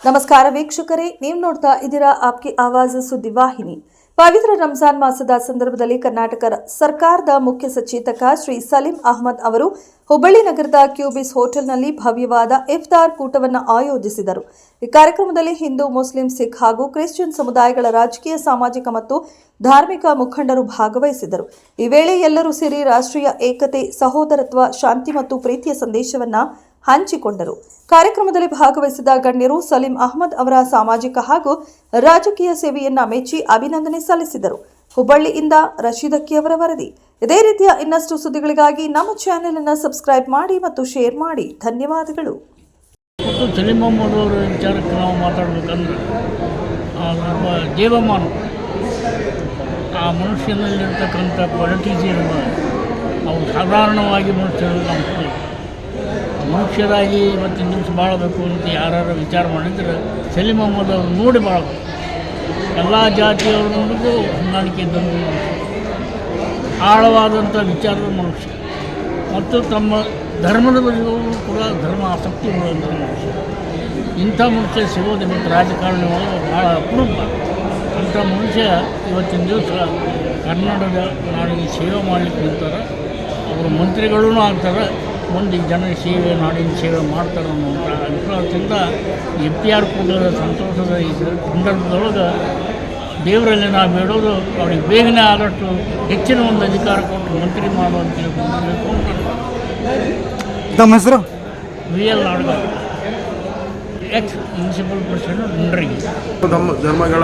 ನಮಸ್ಕಾರ ವೀಕ್ಷಕರೇ, ನೀವು ನೋಡ್ತಾ ಇದ್ದೀರಾ ಆಪ್ಕಿ ಆವಾಜ್ ಸುದ್ದಿವಾಹಿನಿ. ಪವಿತ್ರ ರಂಜಾನ್ ಮಾಸದ ಸಂದರ್ಭದಲ್ಲಿ ಕರ್ನಾಟಕ ಸರ್ಕಾರದ ಮುಖ್ಯ ಸಚೇತಕ ಶ್ರೀ ಸಲೀಂ ಅಹಮದ್ ಅವರು ಹುಬ್ಬಳ್ಳಿ ನಗರದ ಕ್ಯೂಬಿಸ್ ಹೋಟೆಲ್ನಲ್ಲಿ ಭವ್ಯವಾದ ಇಫ್ತಾರ್ ಕೂಟವನ್ನು ಆಯೋಜಿಸಿದರು. ಈ ಕಾರ್ಯಕ್ರಮದಲ್ಲಿ ಹಿಂದೂ, ಮುಸ್ಲಿಂ, ಸಿಖ್ ಹಾಗೂ ಕ್ರಿಶ್ಚಿಯನ್ ಸಮುದಾಯಗಳ ರಾಜಕೀಯ, ಸಾಮಾಜಿಕ ಮತ್ತು ಧಾರ್ಮಿಕ ಮುಖಂಡರು ಭಾಗವಹಿಸಿದರು. ಈ ವೇಳೆ ಎಲ್ಲರೂ ಸೇರಿ ರಾಷ್ಟ್ರೀಯ ಏಕತೆ, ಸಹೋದರತ್ವ, ಶಾಂತಿ ಮತ್ತು ಪ್ರೀತಿಯ ಸಂದೇಶವನ್ನು ಹಂಚಿಕೊಂಡರು. ಕಾರ್ಯಕ್ರಮದಲ್ಲಿ ಭಾಗವಹಿಸಿದ ಗಣ್ಯರು ಸಲೀಂ ಅಹಮದ್ ಅವರ ಸಾಮಾಜಿಕ ಹಾಗೂ ರಾಜಕೀಯ ಸೇವೆಯನ್ನ ಮೆಚ್ಚಿ ಅಭಿನಂದನೆ ಸಲ್ಲಿಸಿದರು. ಹುಬ್ಬಳ್ಳಿಯಿಂದ ರಶೀದಕ್ಕಿ ಅವರ ವರದಿ. ಇದೇ ರೀತಿಯ ಇನ್ನಷ್ಟು ಸುದ್ದಿಗಳಿಗಾಗಿ ನಮ್ಮ ಚಾನೆಲ್ ಅನ್ನು ಸಬ್ಸ್ಕ್ರೈಬ್ ಮಾಡಿ ಮತ್ತು ಶೇರ್ ಮಾಡಿ. ಧನ್ಯವಾದಗಳು. ಸಲೀಂ ಅಹಮದ್ ಅವರ ವಿಚಾರಕ್ಕೆ ನಾವು ಮಾತಾಡಬೇಕಂದ್ರೆ ಒಬ್ಬ ದೇವಮಾನ, ಆ ಮನುಷ್ಯನಲ್ಲಿರ್ತಕ್ಕಂಥ ಕ್ವಾಲಿಟೀಸ್ ಇರುವ ಅವು ಸಾಧಾರಣವಾಗಿ ಮನುಷ್ಯರಾಗಿ ಇವತ್ತಿನ ದಿವಸ ಬಾಳಬೇಕು ಅಂತ ಯಾರು ವಿಚಾರ ಮಾಡಿದ್ರೆ ಸಲೀಂ ಅಹಮದ್ ಅವರು ನೋಡಿ ಬಾಳಬೇಕು. ಎಲ್ಲ ಜಾತಿಯವರಿಗೂ ಹೊಂದಾಣಿಕೆ ಇದ್ದಂಥ ಆಳವಾದಂಥ ವಿಚಾರದ ಮನುಷ್ಯ ಮತ್ತು ತಮ್ಮ ಧರ್ಮದ ಬಗೆಗೂ ಕೂಡ ಧರ್ಮ ಆಸಕ್ತಿ ಉಳ್ಳುವಂಥ ಮನುಷ್ಯ. ಇಂಥ ಮನುಷ್ಯ ಸಿಗೋದು ಮತ್ತು ರಾಜಕಾರಣಿ ಒಳಗೆ ಭಾಳ ಅಪರೂಪ. ಅಂಥ ಮನುಷ್ಯ ಇವತ್ತಿನ ದಿವಸ ಕನ್ನಡದ ನಾಡಿಗೆ ಸೇವೆ ಮಾಡಲಿಕ್ಕೆ ನಿಂತಾರೆ. ಅವರು ಮಂತ್ರಿಗಳೂ ಆಗ್ತಾರೆ, ಮುಂದೆ ಜನ ಸೇವೆ, ನಾಡಿನ ಸೇವೆ ಮಾಡ್ತಾರೆ ಅನ್ನುವಂಥ ಅಭಿಪ್ರಾಯದಿಂದ FTR ಕೂಟದ ಸಂತೋಷದ ಈ ಸಂದರ್ಭದೊಳಗೆ ದೇವರಲ್ಲಿ ನಾವು ಬೇಡೋದು ಅವ್ರಿಗೆ ಬೇಗನೆ ಆದಷ್ಟು ಹೆಚ್ಚಿನ ಒಂದು ಅಧಿಕಾರ ಕೊಟ್ಟು ಮಂತ್ರಿ ಮಾಡುವಂತ ನಮ್ಮ ಹೆಸರು VL Nadagouda, ex municipal president ಮುಂಡ್ರಿಗೆ. ಧರ್ಮಗಳ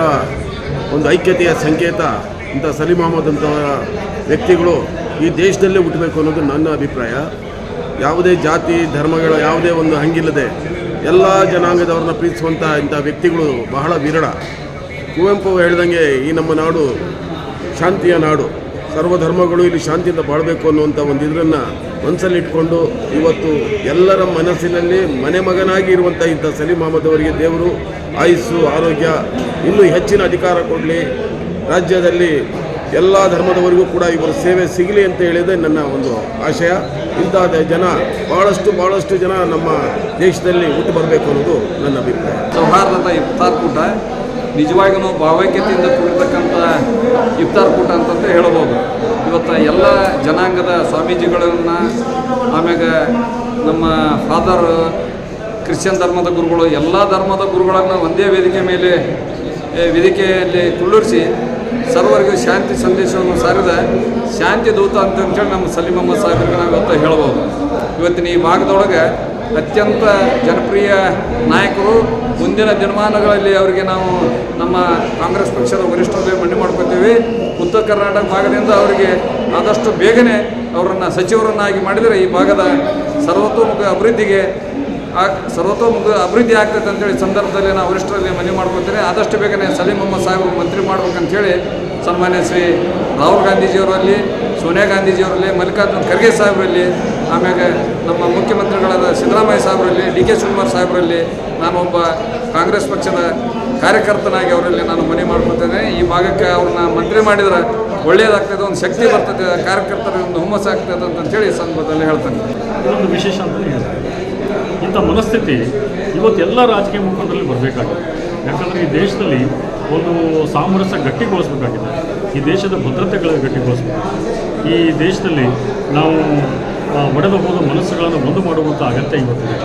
ಒಂದು ಐಕ್ಯತೆಯ ಸಂಕೇತ ಇಂಥ ಸಲೀಂ ಅಹಮದ್ ಅಂತಹ ವ್ಯಕ್ತಿಗಳು ಈ ದೇಶದಲ್ಲೇ ಹುಟ್ಟಬೇಕು ಅನ್ನೋದು ನನ್ನ ಅಭಿಪ್ರಾಯ. ಯಾವುದೇ ಜಾತಿ ಧರ್ಮಗಳ ಯಾವುದೇ ಒಂದು ಹಂಗಿಲ್ಲದೆ ಎಲ್ಲ ಜನಾಂಗದವ್ರನ್ನ ಪ್ರೀತಿಸುವಂಥ ಇಂಥ ವ್ಯಕ್ತಿಗಳು ಬಹಳ ವಿರಳ. ಕುವೆಂಪು ಹೇಳ್ದಂಗೆ ಈ ನಮ್ಮ ನಾಡು ಶಾಂತಿಯ ನಾಡು, ಸರ್ವಧರ್ಮಗಳು ಇಲ್ಲಿ ಶಾಂತಿಯಿಂದ ಬಾಳಬೇಕು ಅನ್ನುವಂಥ ಒಂದು ಇದನ್ನು ಮನಸ್ಸಲ್ಲಿ ಇಟ್ಕೊಂಡು ಇವತ್ತು ಎಲ್ಲರ ಮನಸ್ಸಿನಲ್ಲಿ ಮನೆ ಮಗನಾಗಿ ಇರುವಂಥ ಇಂಥ ಸಲೀಂ ಅಹಮದ್ ಅವರಿಗೆ ದೇವರು ಆಯುಸ್ಸು, ಆರೋಗ್ಯ, ಇನ್ನೂ ಹೆಚ್ಚಿನ ಅಧಿಕಾರ ಕೊಡಲಿ. ರಾಜ್ಯದಲ್ಲಿ ಎಲ್ಲ ಧರ್ಮದವರಿಗೂ ಕೂಡ ಇವರ ಸೇವೆ ಸಿಗಲಿ ಅಂತ ಹೇಳಿದೆ ನನ್ನ ಒಂದು ಆಶಯ. ಇಂಥ ಜನ ಭಾಳಷ್ಟು ಜನ ನಮ್ಮ ದೇಶದಲ್ಲಿ ಹುಟ್ಟು ಬರಬೇಕು ಅನ್ನೋದು ನನ್ನ ಅಭಿಪ್ರಾಯ. ಸೌಹಾರ್ದದ ಇಫ್ತಾರ್ ಕೂಟ ನಿಜವಾಗಿಯೂ ಭಾವೈಕ್ಯತೆಯಿಂದ ಕೂಡಿರ್ತಕ್ಕಂಥ ಇಫ್ತಾರ್ ಕೂಟ ಅಂತಂತ ಹೇಳ್ಬೋದು. ಇವತ್ತು ಎಲ್ಲ ಜನಾಂಗದ ಸ್ವಾಮೀಜಿಗಳನ್ನು, ಆಮ್ಯಾಗ ನಮ್ಮ ಫಾದರ್ ಕ್ರಿಶ್ಚಿಯನ್ ಧರ್ಮದ ಗುರುಗಳು, ಎಲ್ಲ ಧರ್ಮದ ಗುರುಗಳನ್ನು ಒಂದೇ ವೇದಿಕೆಯಲ್ಲಿ ಕುಳ್ಳಿರಿಸಿ ಸರ್ವರಿಗೂ ಶಾಂತಿ ಸಂದೇಶವನ್ನು ಸಾರಿದ ಶಾಂತಿ ದೂತ ಅಂತೇಳಿ ನಮ್ಮ ಸಲೀಂ ಅಹಮದ್ ಸಾಹೇಬ್ರಿಗೆ ನಾವು ಇವತ್ತು ಹೇಳ್ಬೋದು. ಇವತ್ತಿನ ಈ ಭಾಗದೊಳಗೆ ಅತ್ಯಂತ ಜನಪ್ರಿಯ ನಾಯಕರು. ಮುಂದಿನ ದಿನಮಾನಗಳಲ್ಲಿ ಅವರಿಗೆ ನಾವು ನಮ್ಮ ಕಾಂಗ್ರೆಸ್ ಪಕ್ಷದ ವರಿಷ್ಠರಲ್ಲಿ ಮನವಿ ಮಾಡ್ಕೊತೀವಿ. ಉತ್ತರ ಕರ್ನಾಟಕ ಭಾಗದಿಂದ ಅವರಿಗೆ ಆದಷ್ಟು ಬೇಗನೆ ಅವರನ್ನು ಸಚಿವರನ್ನಾಗಿ ಮಾಡಿದರೆ ಈ ಭಾಗದ ಸರ್ವತೋಮುಖ ಅಭಿವೃದ್ಧಿ ಆಗ್ತೈತೆ ಅಂತೇಳಿ ಸಂದರ್ಭದಲ್ಲಿ ನಾವು ವರಿಷ್ಠರಲ್ಲಿ ಮನವಿ ಮಾಡ್ಕೊತೀನಿ. ಆದಷ್ಟು ಬೇಗನೆ ಸಲೀಂ ಅಹಮದ್ ಸಾಹೇಬರು ಮಂತ್ರಿ ಮಾಡ್ಬೇಕಂತೇಳಿ ಸನ್ಮಾನ್ಯ ಶ್ರೀ ರಾಹುಲ್ ಗಾಂಧೀಜಿಯವರಲ್ಲಿ, ಸೋನಿಯಾ ಗಾಂಧೀಜಿಯವರಲ್ಲಿ, ಮಲ್ಲಿಕಾರ್ಜುನ್ ಖರ್ಗೆ ಸಾಹೇಬರಲ್ಲಿ, ಆಮ್ಯಾಗ ನಮ್ಮ ಮುಖ್ಯಮಂತ್ರಿಗಳಾದ ಸಿದ್ದರಾಮಯ್ಯ ಸಾಹೇಬರಲ್ಲಿ, DK ಶಿವಕುಮಾರ್ ಸಾಹೇಬರಲ್ಲಿ, ನಾನು ಒಬ್ಬ ಕಾಂಗ್ರೆಸ್ ಪಕ್ಷದ ಕಾರ್ಯಕರ್ತನಾಗಿ ಅವರಲ್ಲಿ ನಾನು ಮನವಿ ಮಾಡ್ಕೊತೇನೆ. ಈ ಭಾಗಕ್ಕೆ ಅವ್ರನ್ನ ಮಂತ್ರಿ ಮಾಡಿದ್ರೆ ಒಳ್ಳೆಯದಾಗ್ತದೆ, ಒಂದು ಶಕ್ತಿ ಬರ್ತದೆ, ಕಾರ್ಯಕರ್ತರಿಗೆ ಒಂದು ಹುಮ್ಮಸ್ಸು ಆಗ್ತದೆ ಅಂತೇಳಿ ಈ ಸಂದರ್ಭದಲ್ಲಿ ಹೇಳ್ತೇನೆ. ಇದೊಂದು ವಿಶೇಷ ಅಂತಲೇ ಹೇಳ್ತಾರೆ. ಇಂಥ ಮನಸ್ಥಿತಿ ಇವತ್ತು ಎಲ್ಲ ರಾಜಕೀಯ ಮುಖಂಡರಲ್ಲಿ ಬರಬೇಕಾಗಿದೆ. ಯಾಕಂದರೆ ಈ ದೇಶದಲ್ಲಿ ಒಂದು ಸಾಮರಸ್ಯ ಗಟ್ಟಿಗೊಳಿಸಬೇಕಾಗಿದೆ. ಈ ದೇಶದ ಭದ್ರತೆಗಳ ಗಟ್ಟಿಗೊಳಿಸಬೇಕು. ಈ ದೇಶದಲ್ಲಿ ನಾವು ಒಡೆದು ಹೋದ ಮನಸ್ಸುಗಳನ್ನು ಒಂದು ಮಾಡುವಂಥ ಅಗತ್ಯ ಇವತ್ತಿದೆ.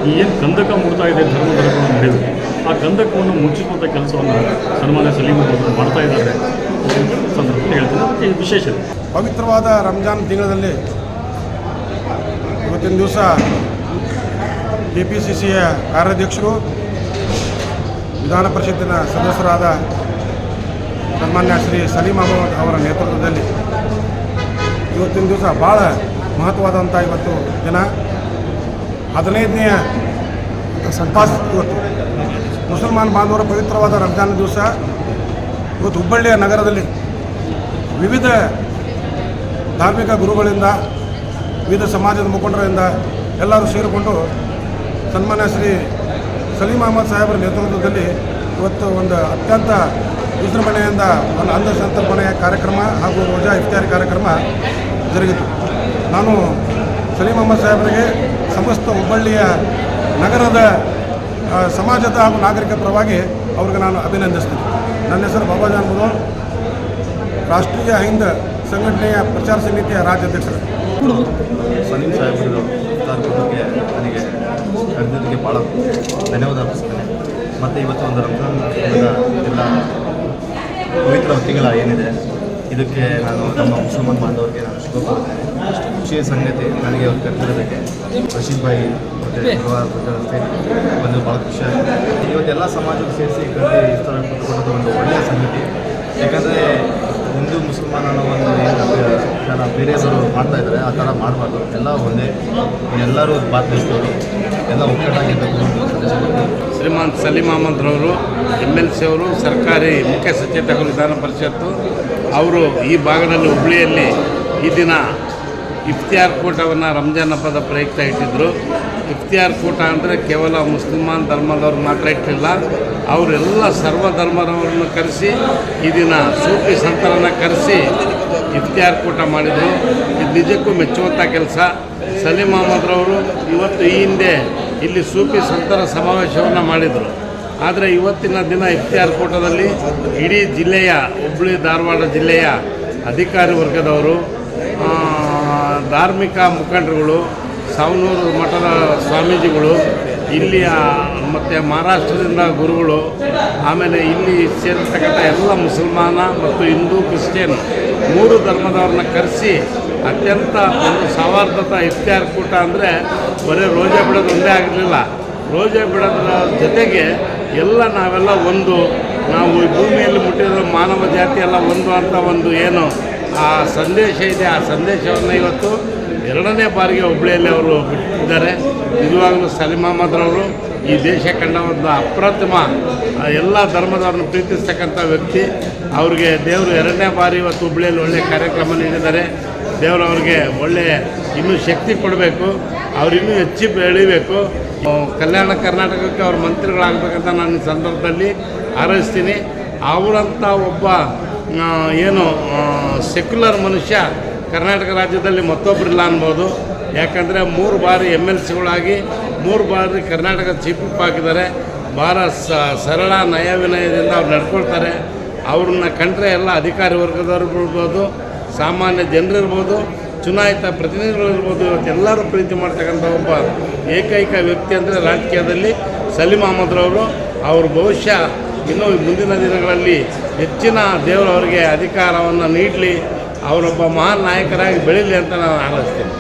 ಈ ಏನು ಕಂದಕ ಮೂಡ್ತಾ ಇದೆ ಧರ್ಮಗಳು ನಡೆಯುವುದು, ಆ ಕಂದಕವನ್ನು ಮುಚ್ಚಿಸುವಂಥ ಕೆಲಸವನ್ನು ಸನ್ಮಾನ್ಯ ಸಲೀಂ ಅವರು ಮಾಡ್ತಾ ಇದ್ದಾರೆ ಸಂದರ್ಭದಲ್ಲಿ ಹೇಳ್ತಾರೆ. ಅದಕ್ಕೆ ಇದು ವಿಶೇಷ. ಪವಿತ್ರವಾದ ರಂಜಾನ್ ತಿಂಗಳಲ್ಲಿ ಇವತ್ತಿನ ದಿವಸ KPCCಯ ಕಾರ್ಯಾಧ್ಯಕ್ಷರು, ವಿಧಾನ ಪರಿಷತ್ತಿನ ಸದಸ್ಯರಾದ ಸನ್ಮಾನ್ಯ ಶ್ರೀ ಸಲೀಂ ಅಹಮದ್ ಅವರ ನೇತೃತ್ವದಲ್ಲಿ ಇವತ್ತಿನ ದಿವಸ ಭಾಳ ಮಹತ್ವವಾದಂಥ ಇವತ್ತು ದಿನ 15ನೇ ಸಂಪಾಸ್. ಇವತ್ತು ಮುಸಲ್ಮಾನ್ ಬಾಂಧವರ ಪವಿತ್ರವಾದ ರಂಜಾನ್ ದಿವಸ ಇವತ್ತು ಹುಬ್ಬಳ್ಳಿಯ ನಗರದಲ್ಲಿ ವಿವಿಧ ಧಾರ್ಮಿಕ ಗುರುಗಳಿಂದ, ವಿವಿಧ ಸಮಾಜದ ಮುಖಂಡರಿಂದ ಎಲ್ಲರೂ ಸೇರಿಕೊಂಡು ಸನ್ಮಾನ್ಯ ಶ್ರೀ ಸಲೀಂ ಅಹಮದ್ ಸಾಹೇಬರ ನೇತೃತ್ವದಲ್ಲಿ ಇವತ್ತು ಒಂದು ಅತ್ಯಂತ ವಿಜೃಂಭಣೆಯಿಂದ ಒಂದು ಅಂಧ ಸಂತರ್ಪಣೆಯ ಕಾರ್ಯಕ್ರಮ ಹಾಗೂ ರೋಜಾ ಇಫ್ತಾರಿ ಕಾರ್ಯಕ್ರಮ ಜರುಗಿತು. ನಾನು ಸಲೀಂ ಅಹಮದ್ ಸಾಹೇಬರಿಗೆ ಸಮಸ್ತ ಹುಬ್ಬಳ್ಳಿಯ ನಗರದ ಸಮಾಜದ ಹಾಗೂ ನಾಗರಿಕ ಪರವಾಗಿ ಅವ್ರಿಗೆ ನಾನು ಅಭಿನಂದಿಸ್ತೀನಿ. ನನ್ನ ಹೆಸರು ಬಾಬಾಜಾನ್ ಮುದೋಳ್, ರಾಷ್ಟ್ರೀಯ ಹಿಂದ್ ಸಂಘಟನೆಯ ಪ್ರಚಾರ ಸಮಿತಿಯ ರಾಜ್ಯಾಧ್ಯಕ್ಷರು. ಸಲೀಂ ಸಾಹೇಬರು ಬಗ್ಗೆ ನನಗೆ ಕರೆದಿದ್ದಕ್ಕೆ ಭಾಳ ಧನ್ಯವಾದ ಅರ್ಪಿಸ್ತೇನೆ. ಮತ್ತು ಇವತ್ತು ಒಂದು ರಂಜಾನ್ ಎಲ್ಲ ಪವಿತ್ರ ತಿಂಗಳ ಏನಿದೆ ಇದಕ್ಕೆ ನಾನು ನಮ್ಮ ಮುಸಲ್ಮಾನ್ ಬಾಂಧವರಿಗೆ ನಾನು ಶುಭ ಕೋರುತ್ತೇನೆ. ಖುಷಿಯ ಸಂಗತಿ ನನಗೆ ಅವ್ರು ಕರೆದಿರೋದಕ್ಕೆ ರಶೀದ್ ಭಾಯಿ ಮತ್ತು ಒಂದು ಭಾಳ ಖುಷಿಯಾಗಿದೆ. ಇವತ್ತೆಲ್ಲ ಸಮಾಜಕ್ಕೆ ಸೇರಿಸಿ ಕರೆದು ಈ ಥರ ಕೊಟ್ಟುಕೊಡೋದು ಒಂದು ಒಳ್ಳೆಯ ಸಂಗತಿ. ಯಾಕಂದರೆ ಹಿಂದೂ ಮುಸಲ್ಮಾನ್ ಅನ್ನೋ ಒಂದು ಏನು ಬೇರೆಯವರು ಮಾಡ್ತಾಯಿದ್ದಾರೆ ಆ ಥರ ಮಾಡಬಾರ್ದು. ಎಲ್ಲ ಒಂದೇ, ಎಲ್ಲರೂ ಭಾರತದವರು ಎಲ್ಲ ಒಗ್ಗಟ್ಟಾಗಿರಬೇಕು ಅಂತ ಸಂದೇಶ ಕೊಡ್ತೀನಿ. ಶ್ರೀಮಾನ್ ಸಲೀಂ ಅಹಮದ್ರವರು MLC ಅವರು ಸರ್ಕಾರಿ ಮುಖ್ಯ ಸಚೇತಕರು ವಿಧಾನ ಪರಿಷತ್ತು ಅವರು ಈ ಭಾಗದಲ್ಲಿ ಹುಬ್ಬಳ್ಳಿಯಲ್ಲಿ ಈ ದಿನ ಇಫ್ತಿಯಾರ್ ಕೂಟವನ್ನು ರಂಜಾನ್ ಹಬ್ಬದ ಪ್ರಯುಕ್ತ ಇಟ್ಟಿದ್ದರು. ಇಫ್ತಿಯಾರ್ ಕೂಟ ಅಂದರೆ ಕೇವಲ ಮುಸ್ಲಿಮಾನ್ ಧರ್ಮದವ್ರು ಮಾತ್ರ ಇಟ್ಟಿಲ್ಲ, ಅವರೆಲ್ಲ ಸರ್ವ ಧರ್ಮದವರನ್ನು ಕರೆಸಿ ಈ ದಿನ ಸೂಫಿ ಸಂತರನ್ನು ಕರೆಸಿ ಇಫ್ತಿಯಾರ್ ಕೂಟ ಮಾಡಿದರು. ಇದು ನಿಜಕ್ಕೂ ಮೆಚ್ಚುವಂಥ ಕೆಲಸ. ಸಲೀಂ ಅಹಮದ್ರವರು ಇವತ್ತು ಈ ಹಿಂದೆ ಇಲ್ಲಿ ಸೂಫಿ ಸಂತರ ಸಮಾವೇಶವನ್ನು ಮಾಡಿದರು. ಆದರೆ ಇವತ್ತಿನ ದಿನ ಇಫ್ತಿಯಾರ್ ಕೂಟದಲ್ಲಿ ಇಡೀ ಜಿಲ್ಲೆಯ ಹುಬ್ಬಳ್ಳಿ ಧಾರವಾಡ ಜಿಲ್ಲೆಯ ಅಧಿಕಾರಿ ವರ್ಗದವರು, ಧಾರ್ಮಿಕ ಮುಖಂಡರುಗಳು, ಸಾವನೂರು ಮಠದ ಸ್ವಾಮೀಜಿಗಳು, ಇಲ್ಲಿಯ ಮತ್ತು ಮಹಾರಾಷ್ಟ್ರದಿಂದ ಗುರುಗಳು, ಆಮೇಲೆ ಇಲ್ಲಿ ಸೇರಿರ್ತಕ್ಕಂಥ ಎಲ್ಲ ಮುಸಲ್ಮಾನ ಮತ್ತು ಹಿಂದೂ ಕ್ರಿಶ್ಚಿಯನ್ 3 ಧರ್ಮದವ್ರನ್ನ ಕರೆಸಿ ಅತ್ಯಂತ ಒಂದು ಸೌಹಾರ್ದತ ಇಫ್ತಿಯಾರ್ ಕೂಟ ಅಂದರೆ ಬರೀ ರೋಜಾ ಬಿಡೋದು ಒಂದೇ ಆಗಲಿಲ್ಲ. ರೋಜಾ ಬಿಡೋದ್ರ ಜೊತೆಗೆ ಎಲ್ಲ ನಾವೆಲ್ಲ ಒಂದು, ನಾವು ಈ ಭೂಮಿಯಲ್ಲಿ ಮುಟ್ಟಿರೋ ಮಾನವ ಜಾತಿ ಎಲ್ಲ ಒಂದು ಅಂತ ಒಂದು ಏನು ಆ ಸಂದೇಶ ಇದೆ, ಆ ಸಂದೇಶವನ್ನು ಇವತ್ತು 2ನೇ ಬಾರಿಗೆ ಹುಬ್ಬಳ್ಳಿಯಲ್ಲಿ ಅವರು ಬಿಟ್ಟಿದ್ದಾರೆ. ನಿಜವಾಗಲೂ ಸಲೀಂ ಅಹಮದ್ರವರು ಈ ದೇಶ ಕಂಡ ಒಂದು ಅಪ್ರತಿಮ ಎಲ್ಲ ಧರ್ಮದವ್ರನ್ನ ಪ್ರೀತಿಸ್ತಕ್ಕಂಥ ವ್ಯಕ್ತಿ. ಅವ್ರಿಗೆ ದೇವರು 2ನೇ ಬಾರಿ ಇವತ್ತು ಹುಬ್ಬಳ್ಳಿಯಲ್ಲಿ ಒಳ್ಳೆಯ ಕಾರ್ಯಕ್ರಮ ನೀಡಿದ್ದಾರೆ. ದೇವರು ಅವ್ರಿಗೆ ಒಳ್ಳೆಯ ಇನ್ನೂ ಶಕ್ತಿ ಕೊಡಬೇಕು, ಅವ್ರು ಇನ್ನೂ ಹೆಚ್ಚು ಬೆಳಿಬೇಕು. ಕಲ್ಯಾಣ ಕರ್ನಾಟಕಕ್ಕೆ ಅವ್ರ ಮಂತ್ರಿಗಳಾಗಬೇಕಂತ ನಾನು ಈ ಸಂದರ್ಭದಲ್ಲಿ ಹಾರೈಸ್ತೀನಿ. ಅವರಂಥ ಒಬ್ಬ ಏನು ಸೆಕ್ಯುಲರ್ ಮನುಷ್ಯ ಕರ್ನಾಟಕ ರಾಜ್ಯದಲ್ಲಿ ಮತ್ತೊಬ್ಬರಿಲ್ಲ ಅನ್ಬೋದು. ಯಾಕಂದರೆ 3 ಬಾರಿ MLCಗಳಾಗಿ 3 ಬಾರಿ ಕರ್ನಾಟಕ ಚೀಫ್ ವಿಪ್ ಆಗಿದ್ದಾರೆ. ಭಾಳ ಸರಳ ನಯ ವಿನಯದಿಂದ ಅವ್ರು ನಡ್ಕೊಳ್ತಾರೆ. ಅವ್ರನ್ನ ಕಂಡ್ರೆ ಎಲ್ಲ ಅಧಿಕಾರಿ ವರ್ಗದವ್ರು ಇರ್ಬೋದು, ಸಾಮಾನ್ಯ ಜನರಿರ್ಬೋದು, ಚುನಾಯಿತ ಪ್ರತಿನಿಧಿಗಳಿರ್ಬೋದು, ಇವತ್ತೆಲ್ಲರೂ ಪ್ರೀತಿ ಮಾಡ್ತಕ್ಕಂಥ ಒಬ್ಬ ಏಕೈಕ ವ್ಯಕ್ತಿ ಅಂದರೆ ರಾಜಕೀಯದಲ್ಲಿ ಸಲೀಂ ಅಹಮದ್ರವರು. ಅವರು ಬಹುಶಃ ಇನ್ನೂ ಮುಂದಿನ ದಿನಗಳಲ್ಲಿ ಹೆಚ್ಚಿನ ದೇವರು ಅವರಿಗೆ ಅಧಿಕಾರವನ್ನು ನೀಡಲಿ, ಅವರೊಬ್ಬ ಮಹಾನ್ ನಾಯಕರಾಗಿ ಬೆಳೀಲಿ ಅಂತ ನಾನು ಹಾರೈಸ್ತೀನಿ.